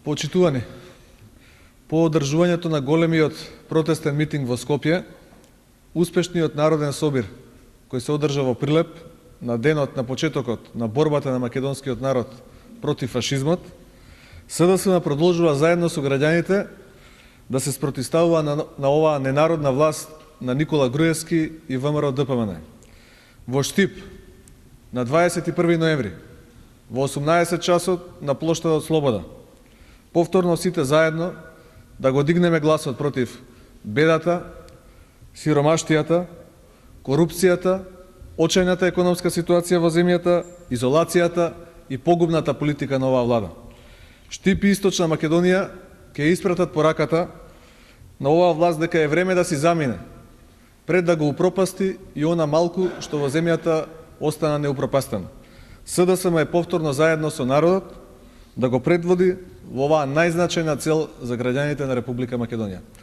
Почитувани, по одржувањето на големиот протестен митинг во Скопје, успешниот народен собир кој се одржа во Прилеп на денот на почетокот на борбата на македонскиот народ против фашизмот, СДСМ продолжува заедно со граѓаните да се спротивставува на оваа ненародна власт на Никола Груевски и ВМРО ДПМН. Во Штип, на 21 ноември, во 18 часот на плоштадот Слобода, повторно сите заедно да го дигнеме гласот против бедата, сиромаштијата, корупцијата, очајната економска ситуација во земјата, изолацијата и погубната политика на оваа влада. Штип и Источна Македонија ќе испратат пораката на оваа власт дека е време да си замине, пред да го упропасти и она малку што во земјата остана неупропастено. СДСМ е повторно заедно со народот да го предводи во оваа најзначајна цел за граѓаните на Република Македонија.